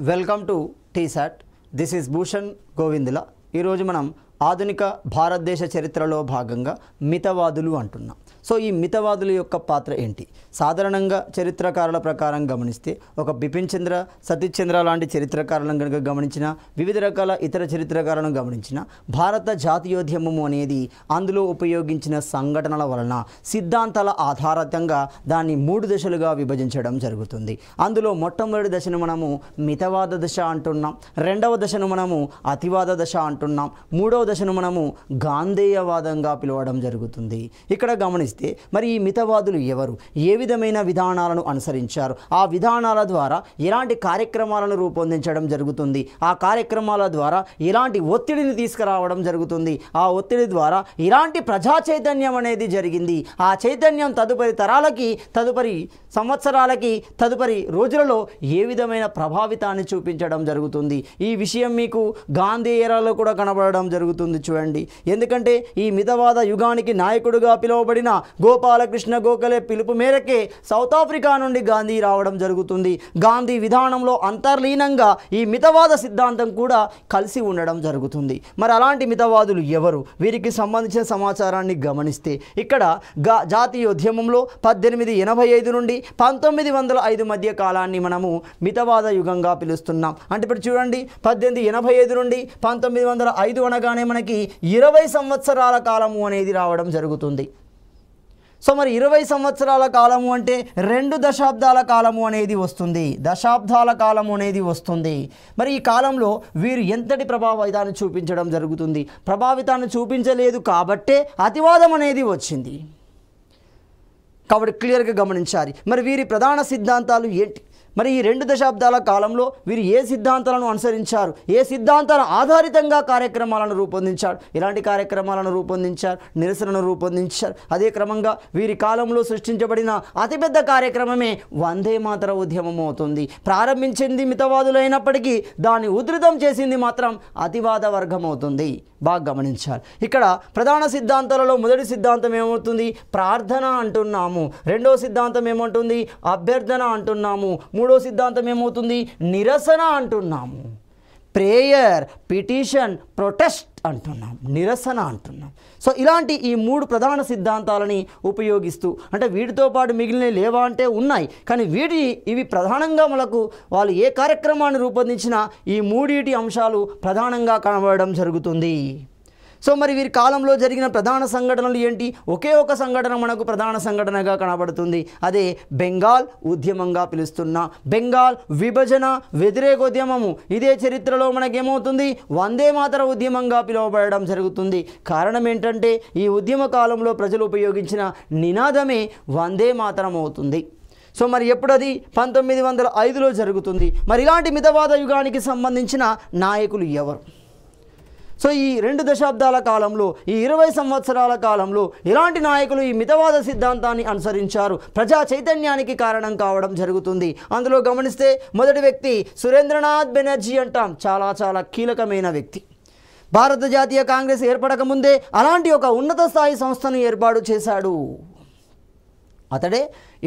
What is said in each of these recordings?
Welcome to T-SAT. This is Bhushan Govindula. ఈరోజు మనం ఆధునిక భారతదేశ చరిత్రలో భాగంగా మితవాదులు అంటున్నాం. సో ఈ మితవాదుల యొక్క పాత్ర ఏంటి? సాధారణంగా చరిత్రకారుల ప్రకారం గమనిస్తే ఒక బిపిన్ చంద్ర, సతీష్ చంద్ర లాంటి చరిత్రకారులను కనుక గమనించిన, వివిధ రకాల ఇతర చరిత్రకారులను గమనించిన, భారత జాతీయోద్యమము అనేది అందులో ఉపయోగించిన సంఘటనల వలన సిద్ధాంతాల ఆధారంగా దాన్ని 3 దశలుగా విభజించడం జరుగుతుంది. అందులో మొట్టమొదటి దశను మనము మితవాద దశ అంటున్నాం, రెండవ దశను మనము అతివాద దశ అంటున్నాం, మూడవ దశను మనము గాంధేయవాదంగా పిలవడం జరుగుతుంది. ఇక్కడ గమనిస్తే మరి ఈ మితవాదులు ఎవరు, ఏ విధమైన విధానాలను అనుసరించారు, ఆ విధానాల ద్వారా ఎలాంటి కార్యక్రమాలను రూపొందించడం జరుగుతుంది, ఆ కార్యక్రమాల ద్వారా ఎలాంటి ఒత్తిడిని తీసుకురావడం జరుగుతుంది, ఆ ఒత్తిడి ద్వారా ఎలాంటి ప్రజా చైతన్యం అనేది జరిగింది, ఆ చైతన్యం తదుపరి తరాలకి, తదుపరి సంవత్సరాలకి, తదుపరి రోజులలో ఏ విధమైన ప్రభావితాన్ని చూపించడం జరుగుతుంది. ఈ విషయం మీకు గాంధీ ఏరాలో కూడా కనబడడం జరుగుతుంది. చూడండి, ఎందుకంటే ఈ మితవాద యుగానికి నాయకుడిగా పిలువబడిన గోపాలకృష్ణ గోఖలే పిలుపు మేరకే సౌత్ ఆఫ్రికా నుండి గాంధీ రావడం జరుగుతుంది. గాంధీ విధానంలో అంతర్లీనంగా ఈ మితవాద సిద్ధాంతం కూడా కలిసి ఉండడం జరుగుతుంది. మరి అలాంటి మితవాదులు ఎవరు? వీరికి సంబంధించిన సమాచారాన్ని గమనిస్తే ఇక్కడ జాతీయోద్యమంలో 1885 నుండి 1905 మధ్య కాలాన్ని మనము మితవాద యుగంగా పిలుస్తున్నాం. అంటే ఇప్పుడు చూడండి, 1885 నుండి 1905 అనగానే మనకి 20 సంవత్సరాల కాలము అనేది రావడం జరుగుతుంది. సో మరి 20 సంవత్సరాల కాలము అంటే 2 దశాబ్దాల కాలము అనేది వస్తుంది, దశాబ్దాల కాలము అనేది వస్తుంది. మరి ఈ కాలంలో వీరు ఎంతటి ప్రభావితాన్ని చూపించడం జరుగుతుంది? ప్రభావితాన్ని చూపించలేదు కాబట్టే అతివాదం అనేది వచ్చింది. కాబట్టి క్లియర్గా గమనించాలి. మరి వీరి ప్రధాన సిద్ధాంతాలు ఏంటి? మరి ఈ 2 దశాబ్దాల కాలంలో వీరు ఏ సిద్ధాంతాలను అనుసరించారు, ఏ సిద్ధాంతాల ఆధారితంగా కార్యక్రమాలను రూపొందించారు, ఎలాంటి కార్యక్రమాలను రూపొందించారు, నిరసనను రూపొందించారు. అదే క్రమంగా వీరి కాలంలో సృష్టించబడిన అతిపెద్ద కార్యక్రమమే వందే మాతర ఉద్యమం అవుతుంది. ప్రారంభించింది మితవాదులైనప్పటికీ దాన్ని ఉధృతం చేసింది మాత్రం అతివాద వర్గం అవుతుంది. బాగా గమనించాలి. ఇక్కడ ప్రధాన సిద్ధాంతాలలో మొదటి సిద్ధాంతం ఏమవుతుంది? ప్రార్థన అంటున్నాము. రెండవ సిద్ధాంతం ఏమంటుంది? అభ్యర్థన అంటున్నాము. మూడో సిద్ధాంతం ఏమవుతుంది? నిరసన అంటున్నాము. ప్రేయర్, పిటిషన్, ప్రొటెస్ట్ అంటున్నాం, నిరసన అంటున్నాం. సో ఇలాంటి ఈ 3 ప్రధాన సిద్ధాంతాలని ఉపయోగిస్తూ, అంటే వీటితో పాటు మిగిలిన లేవా అంటే ఉన్నాయి, కానీ ఇవి ప్రధానంగా మనకు వాళ్ళు ఏ కార్యక్రమాన్ని రూపొందించినా ఈ 3 అంశాలు ప్రధానంగా కనబడడం జరుగుతుంది. సో మరి వీరి కాలంలో జరిగిన ప్రధాన సంఘటనలు ఏంటి? ఒకే ఒక సంఘటన మనకు ప్రధాన సంఘటనగా కనబడుతుంది. అదే బెంగాల్ ఉద్యమంగా పిలుస్తున్న బెంగాల్ విభజన వ్యతిరేకోద్యమము. ఇదే చరిత్రలో మనకేమవుతుంది? వందే మాతర ఉద్యమంగా పిలువబడడం జరుగుతుంది. కారణం ఏంటంటే ఈ ఉద్యమ కాలంలో ప్రజలు ఉపయోగించిన నినాదమే వందే మాతరం అవుతుంది. సో మరి ఎప్పుడది? 1905లో జరుగుతుంది. మరి ఇలాంటి మితవాద యుగానికి సంబంధించిన నాయకులు ఎవరు? సో ఈ 2 దశాబ్దాల కాలంలో, ఈ 20 సంవత్సరాల కాలంలో ఎలాంటి నాయకులు ఈ మితవాద సిద్ధాంతాన్ని అనుసరించారు, ప్రజా చైతన్యానికి కారణం కావడం జరుగుతుంది? అందులో గమనిస్తే మొదటి వ్యక్తి సురేంద్రనాథ్ బెనర్జీ అంటాం. చాలా చాలా కీలకమైన వ్యక్తి. భారత జాతీయ కాంగ్రెస్ ఏర్పడకముందే అలాంటి ఒక ఉన్నత స్థాయి సంస్థను ఏర్పాటు చేశాడు. అతడే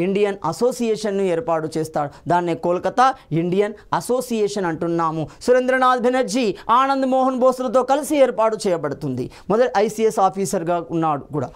ఇండియన్ అసోసియేషన్ను ఏర్పాటు చేస్తాడు. దాన్నే కోల్కతా ఇండియన్ అసోసియేషన్ అంటున్నాము. సురేంద్రనాథ్ బెనర్జీ ఆనంద్ మోహన్ బోస్లతో కలిసి ఏర్పాటు చేయబడుతుంది. మొదటి ఐసీఎస్ ఆఫీసర్గా ఉన్నాడు కూడా.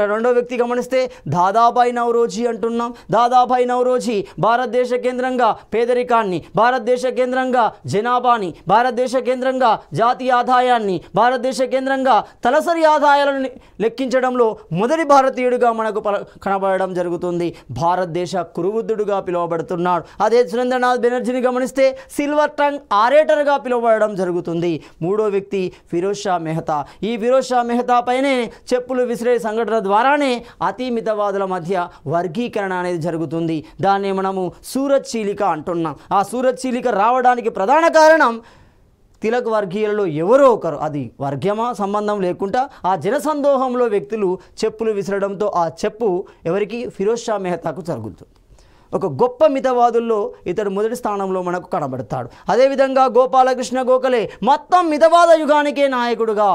రెండో వ్యక్తి గమనిస్తే దాదాభాయ్ నౌరోజీ అంటున్నాం. దాదాభాయ్ నౌరోజీ భారతదేశ కేంద్రంగా పేదరికాన్ని, భారతదేశ కేంద్రంగా జనాభాని, భారతదేశ కేంద్రంగా జాతీయ ఆదాయాన్ని, భారతదేశ కేంద్రంగా తలసరి ఆదాయాలను లెక్కించడంలో మొదటి భారతీయుడిగా మనకు కనబడడం జరుగుతుంది. భారతదేశ కురువృద్ధుడుగా పిలువబడుతున్నాడు. అదే సురేంద్రనాథ్ బెనర్జీని గమనిస్తే సిల్వర్ టంగ్ ఆరేటర్గా పిలువబడడం జరుగుతుంది. మూడో వ్యక్తి ఫిరోజ్ షా మెహతా. ఈ ఫిరోజ్ షా మెహతా పైనే చెప్పులు విసిరే సంఘటన ద్వారానే అతి మితవాదుల మధ్య వర్గీకరణ అనేది జరుగుతుంది. దాన్ని మనము సూరత్ చీలిక అంటున్నాం. ఆ సూరత్ చీలిక రావడానికి ప్రధాన కారణం తిలక్ వర్గీయులలో ఎవరో ఒకరు, అది వర్గమా సంబంధం లేకుండా ఆ జనసందోహంలో వ్యక్తులు చెప్పులు విసరడంతో ఆ చెప్పు ఎవరికి? ఫిరోజ్ షా మెహతాకు జరుగుతుంది. ఒక గొప్ప మితవాదుల్లో ఇతడు మొదటి స్థానంలో మనకు కనబడతాడు. అదేవిధంగా గోపాలకృష్ణ గోఖలే మొత్తం మితవాద యుగానికే నాయకుడుగా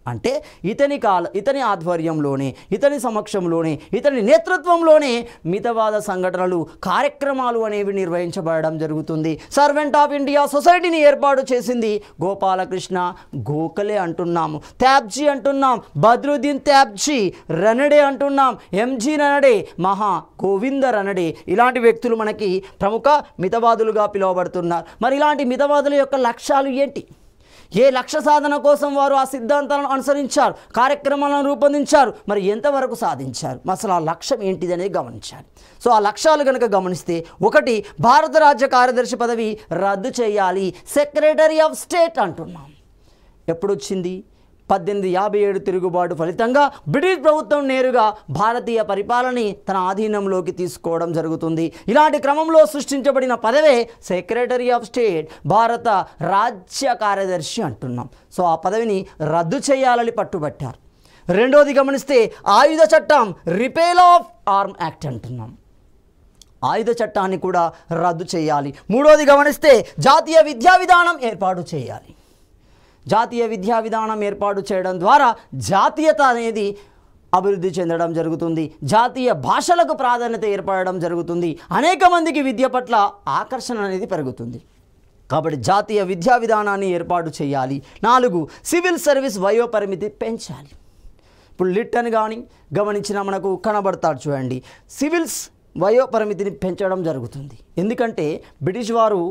అంటే ఇతని ఆధ్వర్యంలోనే, ఇతని సమక్షంలోనే, ఇతని నేతృత్వంలోనే మితవాద సంఘటనలు, కార్యక్రమాలు అనేవి నిర్వహించబడడం జరుగుతుంది. సర్వెంట్ ఆఫ్ ఇండియా సొసైటీని ఏర్పాటు చేసింది గోపాలకృష్ణ గోఖలే అంటున్నాము, త్యాబ్జీ అంటున్నాం, బద్రుద్దీన్ త్యాబ్జీ, రనడే అంటున్నాం, ఎంజీ రనడే, మహా గోవింద రనడే. ఇలాంటి వ్యక్తులు మనకి ప్రముఖ మితవాదులుగా పిలువబడుతున్నారు. మరి ఇలాంటి మితవాదుల యొక్క లక్ష్యాలు ఏంటి? ఏ లక్ష్య సాధన కోసం వారు ఆ సిద్ధాంతాలను అనుసరించారు, కార్యక్రమాలను రూపొందించారు, మరి ఎంతవరకు సాధించారు, అసలు ఆ లక్ష్యం ఏంటిది అనేది గమనించాలి. సో ఆ లక్ష్యాలు కనుక గమనిస్తే, ఒకటి, భారత రాజ్య కార్యదర్శి పదవి రద్దు చేయాలి, సెక్రటరీ ఆఫ్ స్టేట్ అంటున్నాం. ఎప్పుడు వచ్చింది? 1857 తిరుగుబాటు ఫలితంగా బ్రిటిష్ ప్రభుత్వం నేరుగా భారతీయ పరిపాలనని తన ఆధీనంలోకి తీసుకోవడం జరుగుతుంది. ఇలాంటి క్రమంలో సృష్టించబడిన పదవే సెక్రటరీ ఆఫ్ స్టేట్, భారత రాజ్య కార్యదర్శి అంటున్నాం. సో ఆ పదవిని రద్దు చేయాలని పట్టుబట్టారు. రెండోది గమనిస్తే, ఆయుధ చట్టం, రిపేల్ ఆఫ్ ఆర్మ్ యాక్ట్ అంటున్నాం. ఆయుధ చట్టాన్ని కూడా రద్దు చేయాలి. మూడోది గమనిస్తే, జాతీయ విద్యా విధానం ఏర్పాటు చేయాలి. జాతీయ విద్యా విధానం ఏర్పాటు చేయడం ద్వారా జాతీయత అనేది అభివృద్ధి చెందడం జరుగుతుంది. జాతీయ భాషలకు ప్రాధాన్యత ఏర్పడడం జరుగుతుంది. అనేక మందికి విద్య పట్ల ఆకర్షణ అనేది పెరుగుతుంది. కాబట్టి జాతీయ విద్యా విధానాన్ని ఏర్పాటు చేయాలి. 4, సివిల్ సర్వీస్ వయోపరిమితి పెంచాలి. ఇప్పుడు లిట్ అని కానీ గమనించిన మనకు కనబడతాడు చూడండి, సివిల్స్ వయోపరిమితిని పెంచడం జరుగుతుంది. ఎందుకంటే బ్రిటిష్ వారు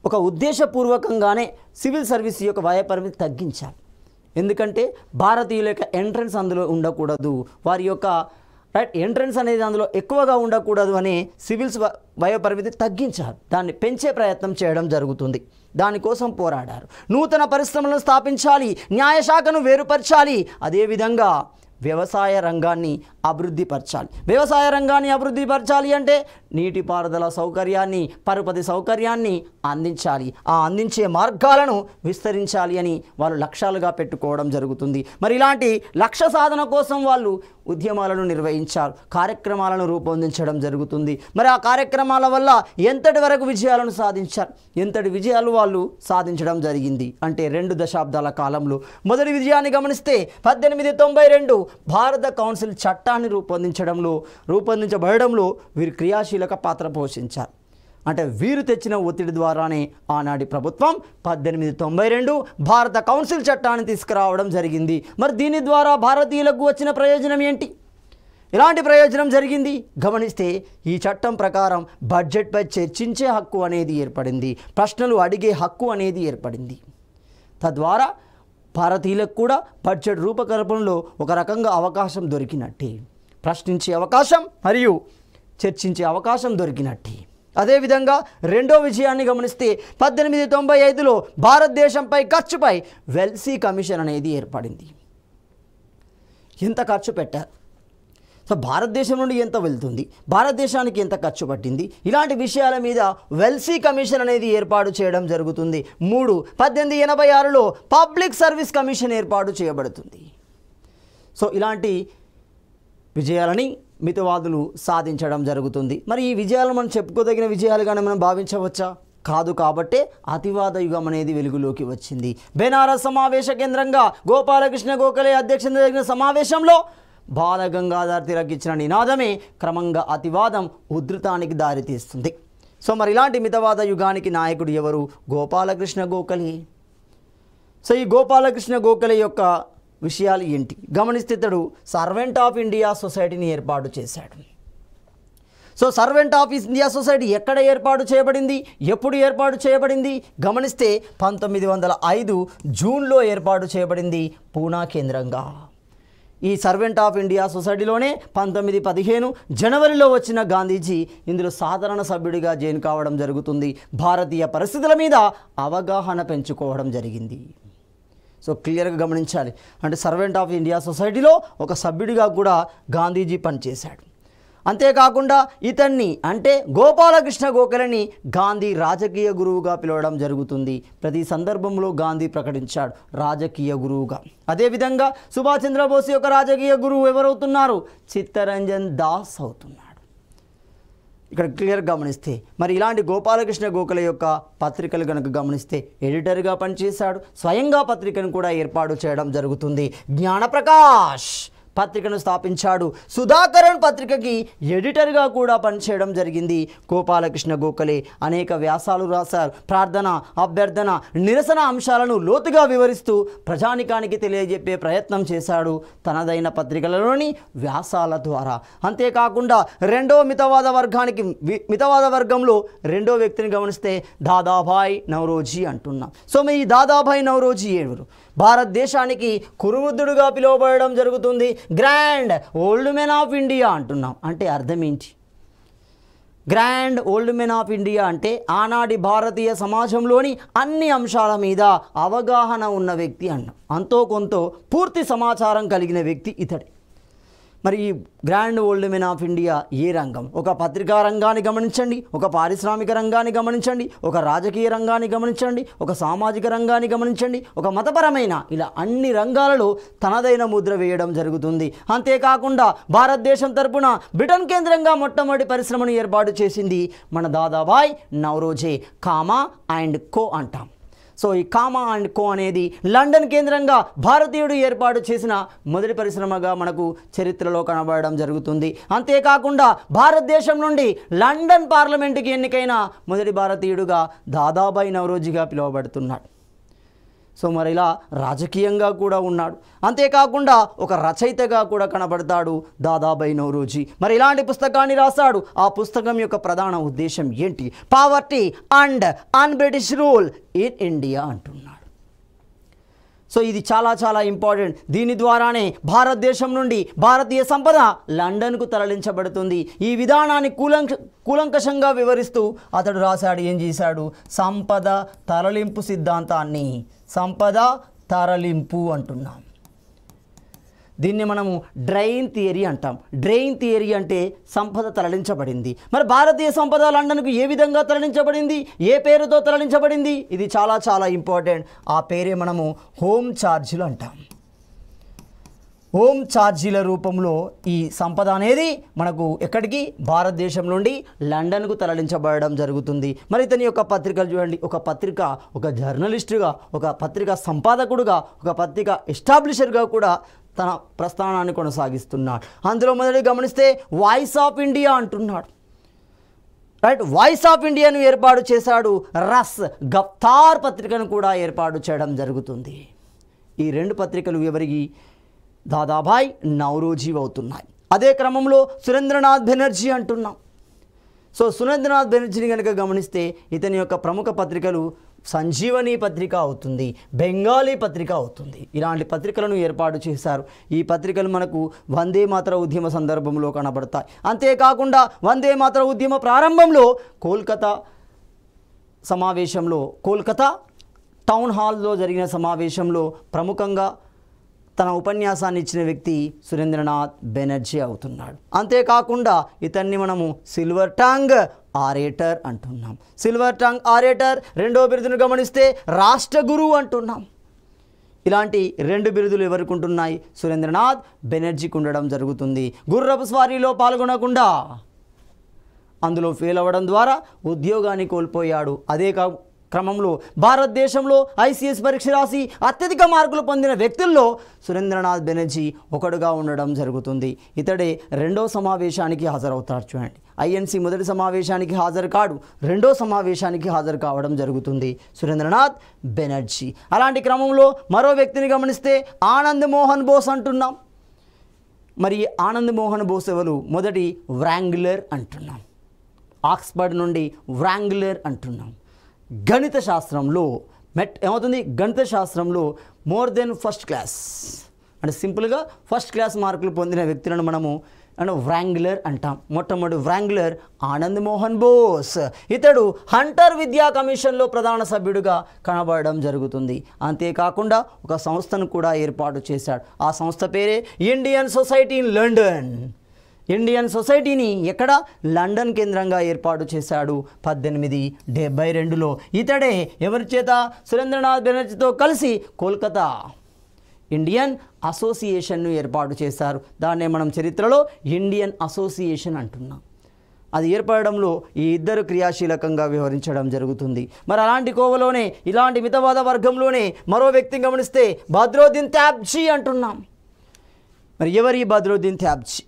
ఒక ఉద్దేశపూర్వకంగానే సివిల్ సర్వీస్ యొక్క వయోపరిమితి తగ్గించారు. ఎందుకంటే భారతీయుల యొక్క ఎంట్రన్స్ అందులో ఉండకూడదు, వారి యొక్క ఎంట్రన్స్ అనేది అందులో ఎక్కువగా ఉండకూడదు అని సివిల్స్ వయోపరిమితి తగ్గించారు. దాన్ని పెంచే ప్రయత్నం చేయడం జరుగుతుంది. దానికోసం పోరాడారు. నూతన పరిశ్రమలను స్థాపించాలి, న్యాయశాఖను వేరుపరచాలి, అదేవిధంగా వ్యవసాయ రంగాన్ని అభివృద్ధిపరచాలి. వ్యవసాయ రంగాన్ని అభివృద్ధిపరచాలి అంటే నీటిపారుదల సౌకర్యాన్ని, పరపతి సౌకర్యాన్ని అందించాలి. ఆ అందించే మార్గాలను విస్తరించాలి అని వాళ్ళు లక్ష్యాలుగా పెట్టుకోవడం జరుగుతుంది. మరి ఇలాంటి లక్ష్య సాధన కోసం వాళ్ళు ఉద్యమాలను నిర్వహించారు, కార్యక్రమాలను రూపొందించడం జరుగుతుంది. మరి ఆ కార్యక్రమాల వల్ల ఎంతటి వరకు విజయాలను సాధించారు, ఎంతటి విజయాలు వాళ్ళు సాధించడం జరిగింది అంటే 2 దశాబ్దాల కాలంలో. మొదటి విజయాన్ని గమనిస్తే 1892 భారత కౌన్సిల్ చట్టాన్ని రూపొందించబడడంలో వీరు క్రియాశీలక పాత్ర పోషించారు. అంటే వీరు తెచ్చిన ఒత్తిడి ద్వారానే ఆనాటి ప్రభుత్వం 1892 భారత కౌన్సిల్ చట్టాన్ని తీసుకురావడం జరిగింది. మరి దీని ద్వారా భారతీయులకు వచ్చిన ప్రయోజనం ఏంటి? ఎలాంటి ప్రయోజనం జరిగింది గమనిస్తే, ఈ చట్టం ప్రకారం బడ్జెట్పై చర్చించే హక్కు అనేది ఏర్పడింది, ప్రశ్నలు అడిగే హక్కు అనేది ఏర్పడింది. తద్వారా భారతీయులకు కూడా బడ్జెట్ రూపకల్పనలో ఒక రకంగా అవకాశం దొరికినట్టే, ప్రశ్నించే అవకాశం మరియు చర్చించే అవకాశం దొరికినట్టే. అదేవిధంగా రెండో విజయాన్ని గమనిస్తే 1895లో భారతదేశంపై ఖర్చుపై వెల్సీ కమిషన్ అనేది ఏర్పడింది. ఎంత ఖర్చు పెట్టారు, సో భారతదేశం నుండి ఎంత వెళ్తుంది, భారతదేశానికి ఎంత ఖర్చు పట్టింది, ఇలాంటి విషయాల మీద వెల్సీ కమిషన్ అనేది ఏర్పాటు చేయడం జరుగుతుంది. 3, 1886లో పబ్లిక్ సర్వీస్ కమిషన్ ఏర్పాటు చేయబడుతుంది. సో ఇలాంటి విజయాలని మితవాదులు సాధించడం జరుగుతుంది. మరి ఈ విజయాలను మనం చెప్పుకోదగిన విజయాలుగానే మనం భావించవచ్చా? కాదు. కాబట్టే అతివాద యుగం అనేది వెలుగులోకి వచ్చింది. బెనారస్ సమావేశ కేంద్రంగా గోపాలకృష్ణ గోఖలే అధ్యక్షతన జరిగిన సమావేశంలో బాల గంగాధర్ తిలక్ ఇచ్చిన నినాదమే క్రమంగా అతివాదం ఉధృతానికి దారితీస్తుంది. సో మరి ఇలాంటి మితవాద యుగానికి నాయకుడు ఎవరు? గోపాలకృష్ణ గోఖలే. సో ఈ గోపాలకృష్ణ గోఖలే యొక్క విషయాలు ఏంటి గమనిస్తే, ఇతడు సర్వెంట్ ఆఫ్ ఇండియా సొసైటీని ఏర్పాటు చేశాడు. So servant of India society ఎక్కడ ఏర్పాటు చేయబడింది, ఎప్పుడు ఏర్పాటు చేయబడింది గమనిస్తే 1905 జూన్లో ఏర్పాటు చేయబడింది పూనా కేంద్రంగా. ఈ సర్వెంట్ ఆఫ్ ఇండియా సొసైటీలోనే 1915 జనవరిలో వచ్చిన గాంధీజీ ఇందులో సాధారణ సభ్యుడిగా జాయిన్ కావడం జరుగుతుంది. భారతీయ పరిస్థితుల మీద అవగాహన పెంచుకోవడం జరిగింది. సో క్లియర్గా గమనించాలి. అంటే సర్వెంట్ ఆఫ్ ఇండియా సొసైటీలో ఒక సభ్యుడిగా కూడా గాంధీజీ పనిచేశాడు. అంతేకాకుండా ఇతన్ని అంటే గోపాలకృష్ణ గోఖలేని గాంధీ రాజకీయ గురువుగా పిలవడం జరుగుతుంది. ప్రతి సందర్భంలో గాంధీ ప్రకటించాడు రాజకీయ గురువుగా. అదేవిధంగా సుభాష్ చంద్రబోస్ యొక్క రాజకీయ గురువు ఎవరవుతున్నారు? చిత్తరంజన్ దాస్ అవుతున్నాడు. ఇక్కడ క్లియర్ గమనిస్తే మరి ఇలాంటి గోపాలకృష్ణ గోఖలే యొక్క పత్రికలు కనుక గమనిస్తే ఎడిటర్గా పనిచేశాడు, స్వయంగా పత్రికను కూడా ఏర్పాటు చేయడం జరుగుతుంది. జ్ఞానప్రకాష్ పత్రికను స్థాపించాడు, సుధాకరన్ పత్రికకి ఎడిటర్గా కూడా పనిచేయడం జరిగింది. గోపాలకృష్ణ గోఖలే అనేక వ్యాసాలు రాశారు. ప్రార్థన, అభ్యర్థన, నిరసన అంశాలను లోతుగా వివరిస్తూ ప్రజానికానికి తెలియజెప్పే ప్రయత్నం చేశాడు తనదైన పత్రికలలోని వ్యాసాల ద్వారా. అంతేకాకుండా రెండో మితవాద వర్గంలో రెండో వ్యక్తిని గమనిస్తే దాదాభాయ్ నౌరోజీ అంటున్నాం. సో ఈ దాదాభాయ్ నౌరోజీ ఎవరు? భారతదేశానికి కురువృద్ధుడుగా పిలువబడడం జరుగుతుంది. Grand old men of India అంటున్నాం. అంటే అర్థం ఏంటి? Grand old men of India అంటే ఆనాటి భారతీయ సమాజంలోని అన్ని అంశాల మీద అవగాహన ఉన్న వ్యక్తి అన్నాం. అంతో కొంత పూర్తి సమాచారం కలిగిన వ్యక్తి ఇతడే. మరి ఈ grand old men of India ఏ రంగం? ఒక పత్రికా రంగాన్ని గమనించండి, ఒక పారిశ్రామిక రంగాన్ని గమనించండి, ఒక రాజకీయ రంగాన్ని గమనించండి, ఒక సామాజిక రంగాన్ని గమనించండి, ఒక మతపరమైన, ఇలా అన్ని రంగాలలో తనదైన ముద్ర వేయడం జరుగుతుంది. అంతేకాకుండా భారతదేశం తరపున బ్రిటన్ కేంద్రంగా మొట్టమొదటి పరిశ్రమను ఏర్పాటు చేసింది మన Dadabhai Naoroji. Comma and co అంటాం. సో ఈ కామా అండ్ కో అనేది లండన్ కేంద్రంగా భారతీయుడు ఏర్పాటు చేసిన మొదటి పరిశ్రమగా మనకు చరిత్రలో కనబడడం జరుగుతుంది. అంతేకాకుండా భారతదేశం నుండి లండన్ పార్లమెంటుకి ఎన్నికైన మొదటి భారతీయుడుగా దాదాభాయ్ నౌరోజీగా పిలువబడుతున్నాడు. సో మరి ఇలా రాజకీయంగా కూడా ఉన్నాడు. అంతేకాకుండా ఒక రచయితగా కూడా కనబడతాడు దాదాభాయ్ నౌరోజీ. మరి ఇలాంటి పుస్తకాన్ని రాశాడు. ఆ పుస్తకం యొక్క ప్రధాన ఉద్దేశం ఏంటి? Poverty and an British rule in India అంటున్నాడు. సో ఇది చాలా చాలా ఇంపార్టెంట్. దీని ద్వారానే భారతదేశం నుండి భారతీయ సంపద లండన్కు తరలించబడుతుంది. ఈ విధానాన్ని కూలంకషంగా వివరిస్తూ అతడు రాశాడు. ఏం చేశాడు? సంపద తరలింపు సిద్ధాంతాన్ని, సంపద తరలింపు అంటున్నాం. దీన్ని మనము డ్రైన్ థియరీ అంటాం. డ్రైన్ థియరీ అంటే సంపద తరలించబడింది. మరి భారతీయ సంపద లండన్కు ఏ విధంగా తరలించబడింది? ఏ పేరుతో తరలించబడింది? ఇది చాలా చాలా ఇంపార్టెంట్. ఆ పేరే మనము హోమ్ ఛార్జీలు అంటాం. హోమ్ ఛార్జీల రూపంలో ఈ సంపద అనేది మనకు ఎక్కడికి? భారతదేశం నుండి లండన్కు తరలించబడడం జరుగుతుంది. మరి ఇతని యొక్క పత్రికలు చూడండి. ఒక పత్రిక, ఒక జర్నలిస్టుగా, ఒక పత్రిక సంపాదకుడుగా, ఒక పత్రిక ఎస్టాబ్లిషర్గా కూడా తన ప్రస్థానాన్ని కొనసాగిస్తున్నాడు. అందులో మొదటి గమనిస్తే వాయిస్ ఆఫ్ ఇండియా అంటున్నాడు. రైట్, వాయిస్ ఆఫ్ ఇండియాను ఏర్పాటు చేశాడు. రస్ గఫ్తార్ పత్రికను కూడా ఏర్పాటు చేయడం జరుగుతుంది. ఈ రెండు పత్రికలు ఎవరికి? దాదాభాయ్ నౌరోజీ అవుతున్నాయి. అదే క్రమంలో సురేంద్రనాథ్ బెనర్జీ అంటున్నాం. సో సురేంద్రనాథ్ బెనర్జీని కనుక గమనిస్తే ఇతని యొక్క ప్రముఖ పత్రికలు సంజీవని పత్రిక అవుతుంది, బెంగాలీ పత్రిక అవుతుంది. ఇలాంటి పత్రికలను ఏర్పాటు చేశారు. ఈ పత్రికలు మనకు వందే మాతర ఉద్యమ సందర్భంలో కనబడతాయి. అంతేకాకుండా వందే మాతర ఉద్యమ ప్రారంభంలో కోల్కతా సమావేశంలో, కోల్కతా టౌన్ హాల్లో జరిగిన సమావేశంలో ప్రముఖంగా తన ఉపన్యాసాన్ని ఇచ్చిన వ్యక్తి సురేంద్రనాథ్ బెనర్జీ అవుతున్నాడు. అంతేకాకుండా ఇతన్ని మనము సిల్వర్ టంగ్ ఆరేటర్ అంటున్నాం. Silver tongue orator. రెండో బిరుదును గమనిస్తే రాష్ట్ర గురువు అంటున్నాం. ఇలాంటి రెండు బిరుదులు ఎవరికి ఉంటున్నాయి? సురేంద్రనాథ్ బెనర్జీకి ఉండడం జరుగుతుంది. గుర్రపు స్వారీలో పాల్గొనకుండా అందులో ఫెయిల్ అవ్వడం ద్వారా ఉద్యోగాన్ని కోల్పోయాడు. అదే క్రమంలో భారతదేశంలో ఐసీఎస్ పరీక్ష రాసి అత్యధిక మార్కులు పొందిన వ్యక్తుల్లో సురేంద్రనాథ్ బెనర్జీ ఒకడుగా ఉండడం జరుగుతుంది. ఇతడే రెండో సమావేశానికి హాజరవుతాడు. చూడండి, ఐఎన్సీ మొదటి సమావేశానికి హాజరు కాడు, రెండో సమావేశానికి హాజరు కావడం జరుగుతుంది సురేంద్రనాథ్ బెనర్జీ. అలాంటి క్రమంలో మరో వ్యక్తిని గమనిస్తే ఆనంద్ మోహన్ బోస్ అంటున్నాం. మరి ఆనంద్ మోహన్ బోస్ ఎవరు? మొదటి వ్రాంగ్లర్ అంటున్నాం. ఆక్స్ఫర్డ్ నుండి వ్రాంగ్లర్ అంటున్నాం. గణిత శాస్త్రంలో ఏమవుతుంది? గణిత శాస్త్రంలో మోర్ దెన్ ఫస్ట్ క్లాస్ అంటే సింపుల్గా ఫస్ట్ క్లాస్ మార్కులు పొందిన వ్యక్తులను మనము వ్రాంగ్లర్ అంటాం. మొట్టమొదటి వ్రాంగ్లర్ ఆనంద్ మోహన్ బోస్. ఇతడు హంటర్ విద్యా కమిషన్లో ప్రధాన సభ్యుడిగా కనబడడం జరుగుతుంది. అంతేకాకుండా ఒక సంస్థను కూడా ఏర్పాటు చేశాడు. ఆ సంస్థ పేరే Indian society in London. Indian సొసైటీని ఎక్కడ? లండన్ కేంద్రంగా ఏర్పాటు చేశాడు 1872లో. ఇతడే ఎవరి చేత? సురేంద్రనాథ్ బెనర్జీతో కలిసి కోల్కతా ఇండియన్ అసోసియేషన్ను ఏర్పాటు చేశారు. దాన్నే మనం చరిత్రలో ఇండియన్ అసోసియేషన్ అంటున్నాం. అది ఏర్పడడంలో ఈ ఇద్దరు క్రియాశీలకంగా వ్యవహరించడం జరుగుతుంది. మరి అలాంటి కోవలోనే ఇలాంటి మితవాద వర్గంలోనే మరో వ్యక్తిని గమనిస్తే బద్రుద్దీన్ త్యాబ్జీ అంటున్నాం. మరి ఎవరి బద్రుద్దీన్ త్యాబ్జీ?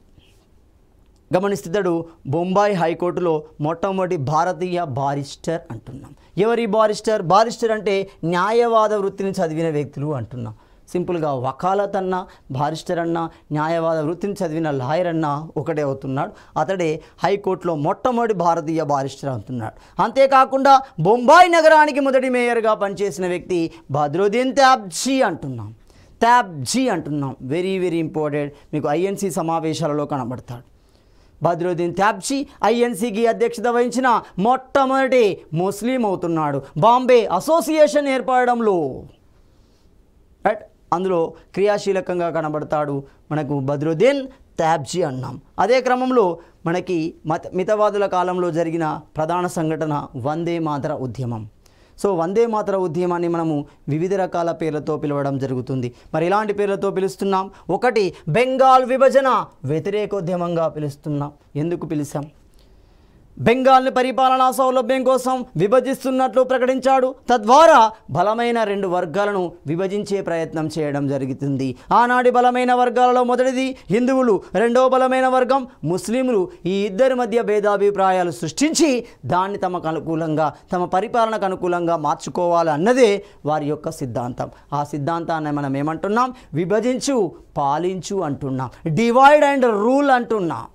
గమనిస్తాడు బొంబాయి హైకోర్టులో మొట్టమొదటి భారతీయ బారిస్టర్ అంటున్నాం. ఎవరి బారిస్టర్? బారిస్టర్ అంటే న్యాయవాద వృత్తిని చదివిన వ్యక్తులు అంటున్నాం. సింపుల్గా వకాలత్ అన్న, బారిస్టర్ అన్న, న్యాయవాద వృత్తిని చదివిన లాయర్ అన్న ఒకటే అవుతున్నాడు. అతడే హైకోర్టులో మొట్టమొదటి భారతీయ బారిస్టర్ అవుతున్నాడు. అంతేకాకుండా బొంబాయి నగరానికి మొదటి మేయర్గా పనిచేసిన వ్యక్తి బద్రుద్దీన్ త్యాబ్జీ అంటున్నాం. త్యాబ్జీ అంటున్నాం. Very very important. మీకు ఐఎన్సీ సమావేశాలలో కనబడతాడు. బద్రుద్దీన్ త్యాబ్జీ ఐఎన్సీకి అధ్యక్షత వహించిన మొట్టమొదటి ముస్లిం అవుతున్నాడు. బాంబే అసోసియేషన్ ఏర్పడడంలో రైట్ అందులో క్రియాశీలకంగా కనబడతాడు మనకు బద్రుద్దీన్ త్యాబ్జీ అన్నాం. అదే క్రమంలో మనకి మితవాదుల కాలంలో జరిగిన ప్రధాన సంఘటన వందే మాతర ఉద్యమం. సో వందే మాతర ఉద్యమాన్ని మనము వివిధ రకాల పేర్లతో పిలవడం జరుగుతుంది. మరి ఎలాంటి పేర్లతో పిలుస్తున్నాం? ఒకటి బెంగాల్ విభజన వ్యతిరేకోద్యమంగా పిలుస్తున్నాం. ఎందుకు పిలిచాం? బెంగాల్ని పరిపాలనా సౌలభ్యం కోసం విభజిస్తున్నట్లు ప్రకటించాడు. తద్వారా బలమైన 2 వర్గాలను విభజించే ప్రయత్నం చేయడం జరుగుతుంది. ఆనాటి బలమైన వర్గాలలో మొదటిది హిందువులు, రెండవ బలమైన వర్గం ముస్లింలు. ఈ ఇద్దరి మధ్య భేదాభిప్రాయాలు సృష్టించి దాన్ని తమకు అనుకూలంగా, తమ పరిపాలనకు అనుకూలంగా మార్చుకోవాలి అన్నదే వారి యొక్క సిద్ధాంతం. ఆ సిద్ధాంతాన్ని మనం ఏమంటున్నాం? విభజించు పాలించు అంటున్నాం. డివైడ్ అండ్ రూల్ అంటున్నాం.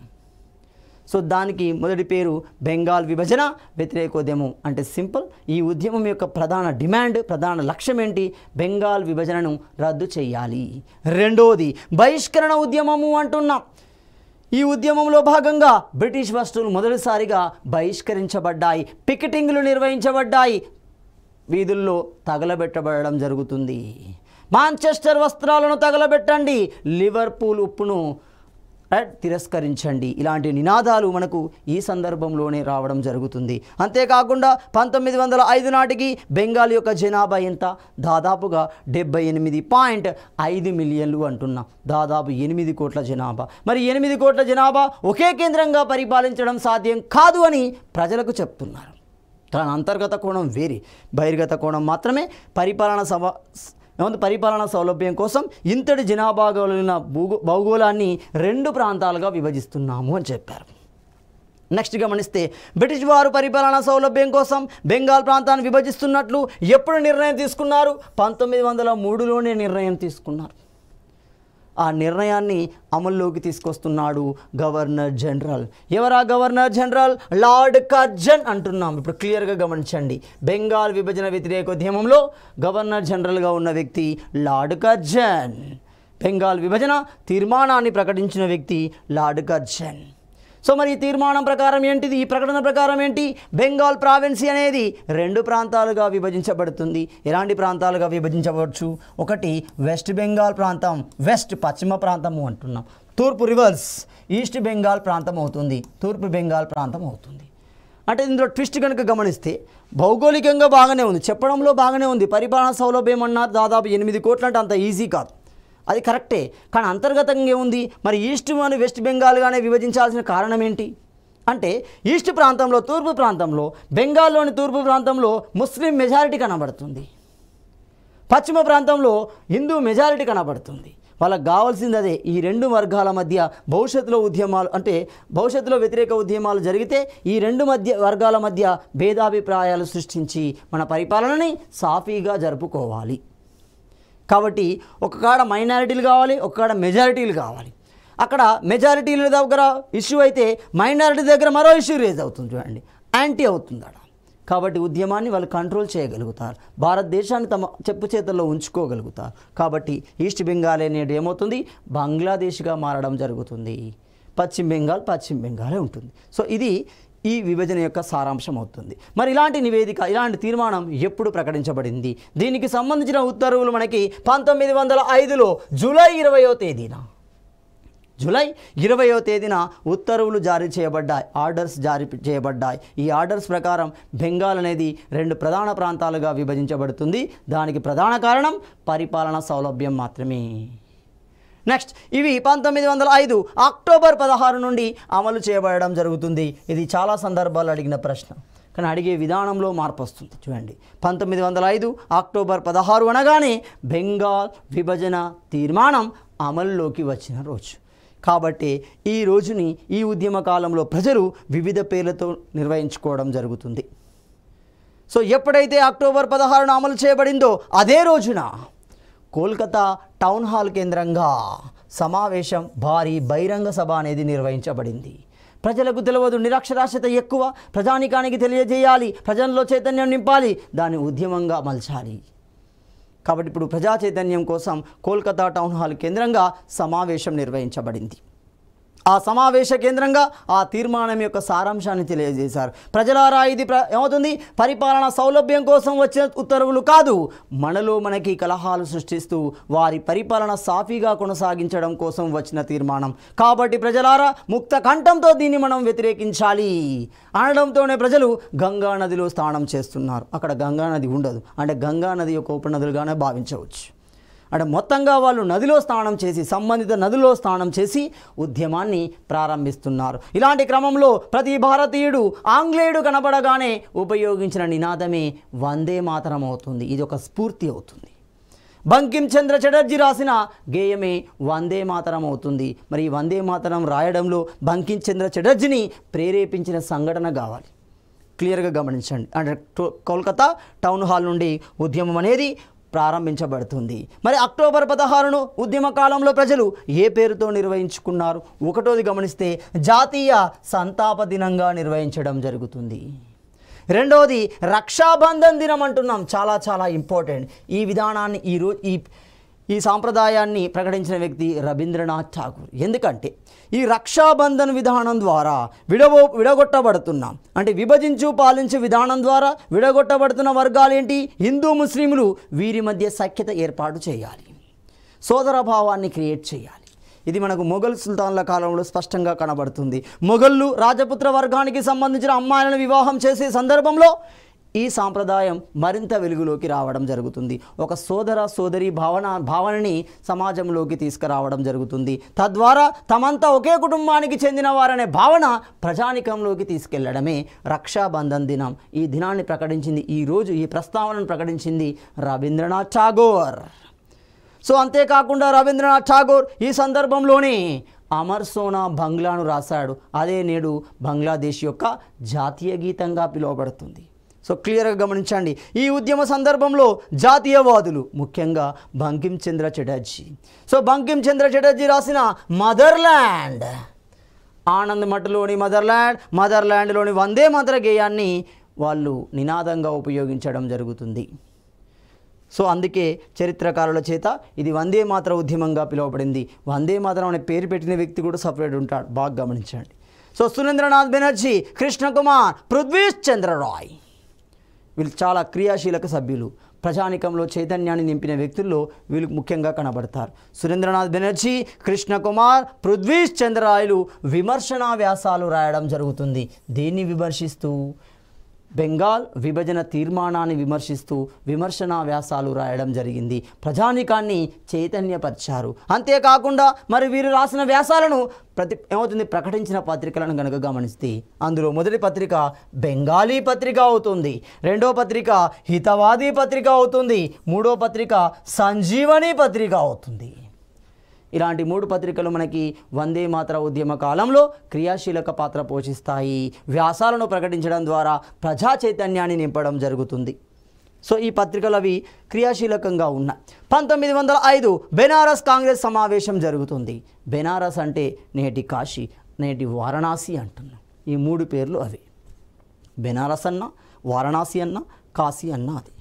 సో దానికి మొదటి పేరు బెంగాల్ విభజన వ్యతిరేకోద్యమం. అంటే సింపుల్. ఈ ఉద్యమం యొక్క ప్రధాన డిమాండ్, ప్రధాన లక్ష్యం ఏంటి? బెంగాల్ విభజనను రద్దు చేయాలి. రెండోది బహిష్కరణ ఉద్యమము అంటున్నాం. ఈ ఉద్యమంలో భాగంగా బ్రిటిష్ వస్తువులు మొదటిసారిగా బహిష్కరించబడ్డాయి. పికెటింగ్లు నిర్వహించబడ్డాయి. వీధుల్లో తగలబెట్టబడడం జరుగుతుంది. మాంచెస్టర్ వస్త్రాలను తగలబెట్టండి, లివర్పూల్ ఉప్పును తిరస్కరించండి. ఇలాంటి నినాదాలు మనకు ఈ సందర్భంలోనే రావడం జరుగుతుంది. అంతేకాకుండా 1905 నాటికి బెంగాల్ యొక్క జనాభా ఎంత? దాదాపుగా 78.5 మిలియన్లు అంటున్నాం. దాదాపు 8 కోట్ల జనాభా. మరి 8 కోట్ల జనాభా ఒకే కేంద్రంగా పరిపాలించడం సాధ్యం కాదు అని ప్రజలకు చెప్తున్నారు. కానీ అంతర్గత కోణం వేరే, బహిర్గత కోణం మాత్రమే. పరిపాలనా సౌలభ్యం కోసం ఇంతటి జనాభా కలిగిన భౌగోళాన్ని 2 ప్రాంతాలుగా విభజిస్తున్నాము అని చెప్పారు. నెక్స్ట్ గమనిస్తే బ్రిటిష్ వారు పరిపాలనా సౌలభ్యం కోసం బెంగాల్ ప్రాంతాన్ని విభజిస్తున్నట్లు ఎప్పుడు నిర్ణయం తీసుకున్నారు? 1903లోనే నిర్ణయం తీసుకున్నారు. ఆ నిర్ణయాన్ని అమల్లోకి తీసుకొస్తున్నాడు గవర్నర్ జనరల్. ఎవరా గవర్నర్ జనరల్? లార్డ్ కర్జన్ అంటున్నాం. ఇప్పుడు క్లియర్గా గమనించండి. బెంగాల్ విభజన వ్యతిరేకోద్యమంలో గవర్నర్ జనరల్గా ఉన్న వ్యక్తి లార్డ్ కర్జన్. బెంగాల్ విభజన తీర్మానాన్ని ప్రకటించిన వ్యక్తి లార్డ్ కర్జన్. సో మరి ఈ తీర్మానం ప్రకారం ఏంటిది? ఈ ప్రకటన ప్రకారం ఏంటి? బెంగాల్ ప్రావిన్సీ అనేది 2 ప్రాంతాలుగా విభజించబడుతుంది. ఎలాంటి ప్రాంతాలుగా విభజించవచ్చు? ఒకటి వెస్ట్ బెంగాల్ ప్రాంతం, వెస్ట్ పశ్చిమ ప్రాంతము అంటున్నాం. తూర్పు రివర్స్ ఈస్ట్ బెంగాల్ ప్రాంతం అవుతుంది, తూర్పు బెంగాల్ ప్రాంతం అవుతుంది. అంటే ఇందులో ట్విస్ట్ కనుక గమనిస్తే భౌగోళికంగా బాగానే ఉంది, చెప్పడంలో బాగానే ఉంది. పరిపాలనా సౌలభ్యం అన్నారు దాదాపు 8 కోట్లు అంటే అంత ఈజీ కాదు, అది కరెక్టే. కానీ అంతర్గతంగా ఏముంది? మరి ఈస్ట్ అని వెస్ట్ బెంగాల్గానే విభజించాల్సిన కారణం ఏంటి అంటే, ఈస్ట్ ప్రాంతంలో, తూర్పు ప్రాంతంలో, బెంగాల్లోని తూర్పు ప్రాంతంలో ముస్లిం మెజారిటీ కనబడుతుంది, పశ్చిమ ప్రాంతంలో హిందూ మెజారిటీ కనబడుతుంది. వాళ్ళకి కావాల్సింది అదే. ఈ 2 వర్గాల మధ్య భవిష్యత్తులో ఉద్యమాలు, అంటే భవిష్యత్తులో వ్యతిరేక ఉద్యమాలు జరిగితే ఈ 2 వర్గాల మధ్య భేదాభిప్రాయాలు సృష్టించి మన పరిపాలనని సాఫీగా జరుపుకోవాలి. కాబట్టి ఒక కాడ మైనారిటీలు కావాలి, ఒక కాడ మెజారిటీలు కావాలి. అక్కడ మెజారిటీల దగ్గర ఇష్యూ అయితే మైనారిటీ దగ్గర మరో ఇష్యూ రేజ్ అవుతుంది, చూడండి, యాంటీ అవుతుంది అక్కడ. కాబట్టి ఉద్యమాన్ని వాళ్ళు కంట్రోల్ చేయగలుగుతారు, భారతదేశాన్ని తమ చెప్పు చేతుల్లో ఉంచుకోగలుగుతారు. కాబట్టి ఈస్ట్ బెంగాల్ అనేది ఏమవుతుంది? బంగ్లాదేశ్గా మారడం జరుగుతుంది. పశ్చిమ బెంగాలే ఉంటుంది. సో ఇది ఈ విభజన యొక్క సారాంశం అవుతుంది. మరి ఇలాంటి నివేదిక, ఇలాంటి తీర్మానం ఎప్పుడు ప్రకటించబడింది? దీనికి సంబంధించిన ఉత్తర్వులు మనకి 1905లో జూలై 20వ తేదీన ఉత్తర్వులు జారీ చేయబడ్డాయి, ఆర్డర్స్ జారీ చేయబడ్డాయి. ఈ ఆర్డర్స్ ప్రకారం బెంగాల్ అనేది 2 ప్రధాన ప్రాంతాలుగా విభజించబడుతుంది. దానికి ప్రధాన కారణం పరిపాలనా సౌలభ్యం మాత్రమే. నెక్స్ట్ ఇవి 1905 అక్టోబర్ 16 నుండి అమలు చేయబడడం జరుగుతుంది. ఇది చాలా సందర్భాల్లో అడిగిన ప్రశ్న, కానీ అడిగే విధానంలో మార్పు వస్తుంది. చూడండి, 1905 అక్టోబర్ 16 అనగానే బెంగాల్ విభజన తీర్మానం అమల్లోకి వచ్చిన రోజు. కాబట్టి ఈ రోజుని ఈ ఉద్యమ కాలంలో ప్రజలు వివిధ పేర్లతో నిర్వహించుకోవడం జరుగుతుంది. సో ఎప్పుడైతే అక్టోబర్ 16న అమలు చేయబడిందో అదే రోజున కోల్కతా టౌన్ హాల్ కేంద్రంగా సమావేశం, భారీ బహిరంగ సభ అనేది నిర్వహించబడింది. ప్రజలకు తెలియదు, నిరక్షరాస్యత ఎక్కువ, ప్రజానికానికి తెలియజేయాలి, ప్రజల్లో చైతన్యం నింపాలి, దాన్ని ఉద్యమంగా మలచాలి. కాబట్టి ఇప్పుడు ప్రజా చైతన్యం కోసం కోల్కతా టౌన్ హాల్ కేంద్రంగా సమావేశం నిర్వహించబడింది. ఆ సమావేశ కేంద్రంగా ఆ తీర్మానం యొక్క సారాంశాన్ని తెలియజేశారు. ప్రజలారా, ఇది ఏమవుతుంది, పరిపాలన సౌలభ్యం కోసం వచ్చిన ఉత్తర్వులు కాదు, మనలో మనకి కలహాలు సృష్టిస్తూ వారి పరిపాలన సాఫీగా కొనసాగించడం కోసం వచ్చిన తీర్మానం. కాబట్టి ప్రజలారా, ముక్త కంఠంతో దీన్ని మనం వ్యతిరేకించాలి అనడంతోనే ప్రజలు గంగా నదిలో స్నానం చేస్తున్నారు. అక్కడ గంగా నది ఉండదు, అంటే గంగా నది యొక్క ఉపనదులుగానే భావించవచ్చు. అంటే మొత్తంగా వాళ్ళు నదిలో స్నానం చేసి, సంబంధిత నదిలో స్నానం చేసి ఉద్యమాన్ని ప్రారంభిస్తున్నారు. ఇలాంటి క్రమంలో ప్రతి భారతీయుడు ఆంగ్లేయుడు కనబడగానే ఉపయోగించిన నినాదమే వందే మాతరం అవుతుంది. ఇది ఒక స్ఫూర్తి అవుతుంది. బంకిం చంద్ర చటర్జీ రాసిన గేయమే వందే మాతరం అవుతుంది. మరి ఈ వందే మాతరం రాయడంలో బంకిం చంద్ర చటర్జీని ప్రేరేపించిన సంఘటన కావాలి, క్లియర్గా గమనించండి. అంటే కోల్కతా టౌన్ హాల్ నుండి ఉద్యమం అనేది ప్రారంభించబడుతుంది. మరి అక్టోబర్ 16ను ఉద్యమ కాలంలో ప్రజలు ఏ పేరుతో నిర్వహించుకున్నారు? ఒకటోది గమనిస్తే జాతీయ సంతాప దినంగా నిర్వహించడం జరుగుతుంది. రెండవది రక్షాబంధన్ దినం అంటున్నాం, చాలా చాలా ఇంపార్టెంట్. ఈ విధానాన్ని ఈ సాంప్రదాయాన్ని ప్రకటించిన వ్యక్తి రవీంద్రనాథ్ ఠాగూర్. ఎందుకంటే ఈ రక్షాబంధన్ విధానం ద్వారా విడగొట్టబడుతున్నాం, అంటే విభజించు పాలించు విధానం ద్వారా విడగొట్టబడుతున్న వర్గాలు ఏంటి? హిందూ ముస్లింలు. వీరి మధ్య సఖ్యత ఏర్పాటు చేయాలి, సోదర భావాన్ని క్రియేట్ చేయాలి. ఇది మనకు మొఘల్ సుల్తాన్ల కాలంలో స్పష్టంగా కనబడుతుంది. మొఘళ్ళు రాజపుత్ర వర్గానికి సంబంధించిన అమ్మాయిలను వివాహం చేసే సందర్భంలో ఈ సాంప్రదాయం మరింత వెలుగులోకి రావడం జరుగుతుంది. ఒక సోదర సోదరి భావనని సమాజంలోకి తీసుకురావడం జరుగుతుంది. తద్వారా తమంతా ఒకే కుటుంబానికి చెందిన వారనే భావన ప్రజానికంలోకి తీసుకెళ్లడమే రక్షాబంధన్ దినం. ఈ దినాన్ని ప్రకటించింది, ఈరోజు ఈ ప్రస్తావనను ప్రకటించింది రవీంద్రనాథ్ ఠాగూర్. సో అంతేకాకుండా రవీంద్రనాథ్ ఠాగూర్ ఈ సందర్భంలోనే అమర్ సోనా బంగ్లాను రాశాడు. అదే నేడు బంగ్లాదేశ్ యొక్క జాతీయ గీతంగా పిలువబడుతుంది. సో క్లియర్గా గమనించండి, ఈ ఉద్యమ సందర్భంలో జాతీయవాదులు ముఖ్యంగా బంకిం చంద్ర చటర్జీ. సో బంకిం చంద్ర చటర్జీ రాసిన మదర్ల్యాండ్, ఆనంద్ మఠ్లోని మదర్ల్యాండ్లోని వందే మాతర గేయాన్ని వాళ్ళు నినాదంగా ఉపయోగించడం జరుగుతుంది. సో అందుకే చరిత్రకారుల చేత ఇది వందే మాతర ఉద్యమంగా పిలువబడింది. వందే మాతరం అనే పేరు పెట్టిన వ్యక్తి కూడా సపరేట్ ఉంటాడు, బాగా గమనించండి. సో సురేంద్రనాథ్ బెనర్జీ, కృష్ణకుమార్, పృథ్వీష్ చంద్ర రాయ్ వీళ్ళు చాలా క్రియాశీలక సభ్యులు. ప్రజానికంలో చైతన్యాన్ని నింపిన వ్యక్తుల్లో వీళ్ళు ముఖ్యంగా కనబడతారు. సురేంద్రనాథ్ బెనర్జీ, కృష్ణకుమార్, పృథ్వీష్ చంద్ర రాయలు విమర్శనా వ్యాసాలు రాయడం జరుగుతుంది. దేన్ని విమర్శిస్తూ? బెంగాల్ విభజన తీర్మానాన్ని విమర్శిస్తూ విమర్శనా వ్యాసాలు రాయడం జరిగింది. ప్రజానికాన్ని చైతన్యపరిచారు. అంతేకాకుండా మరి వీరు రాసిన వ్యాసాలను ప్రకటించిన పత్రికలను కనుక గమనిస్తే అందులో మొదటి పత్రిక బెంగాలీ పత్రిక అవుతుంది, రెండో పత్రిక హితవాది పత్రిక అవుతుంది, మూడో పత్రిక సంజీవని పత్రిక అవుతుంది. ఇలాంటి 3 పత్రికలు మనకి వందే మాతర ఉద్యమ కాలంలో క్రియాశీలక పాత్ర పోషిస్తాయి. వ్యాసాలను ప్రకటించడం ద్వారా ప్రజా చైతన్యాన్ని నింపడం జరుగుతుంది. సో ఈ పత్రికలు అవి క్రియాశీలకంగా ఉన్నాయి. 1905 బెనారస్ కాంగ్రెస్ సమావేశం జరుగుతుంది. బెనారస్ అంటే నేటి కాశీ, నేటి వారణాసి అంటున్నాం. ఈ 3 పేర్లు అవి. బెనారస్ అన్న, వారణాసి అన్న, కాశీ అన్న అది.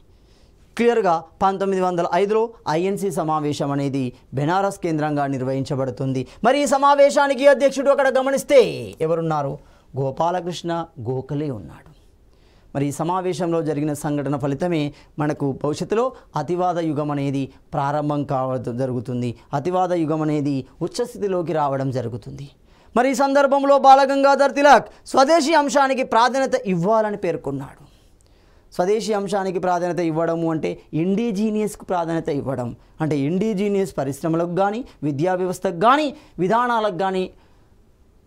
క్లియర్గా 1905లో ఐఎన్సీ సమావేశం అనేది బెనారస్ కేంద్రంగా నిర్వహించబడుతుంది. మరి ఈ సమావేశానికి అధ్యక్షుడు అక్కడ గమనిస్తే ఎవరున్నారు? గోపాలకృష్ణ గోఖలే ఉన్నాడు. మరి ఈ సమావేశంలో జరిగిన సంఘటన ఫలితమే మనకు భవిష్యత్తులో అతివాద యుగం అనేది ప్రారంభం కావడం జరుగుతుంది. అతివాద యుగం అనేది ఉచ్చస్థితిలోకి రావడం జరుగుతుంది. మరి ఈ సందర్భంలో బాలగంగాధర్ తిలక్ స్వదేశీ అంశానికి ప్రాధాన్యత ఇవ్వాలని పేర్కొన్నాడు. స్వదేశీ అంశానికి ప్రాధాన్యత ఇవ్వడము అంటే ఇండిజీనియస్కు ప్రాధాన్యత ఇవ్వడం, అంటే ఇండిజీనియస్ పరిశ్రమలకు కానీ విద్యా వ్యవస్థకు కానీ విధానాలకు కానీ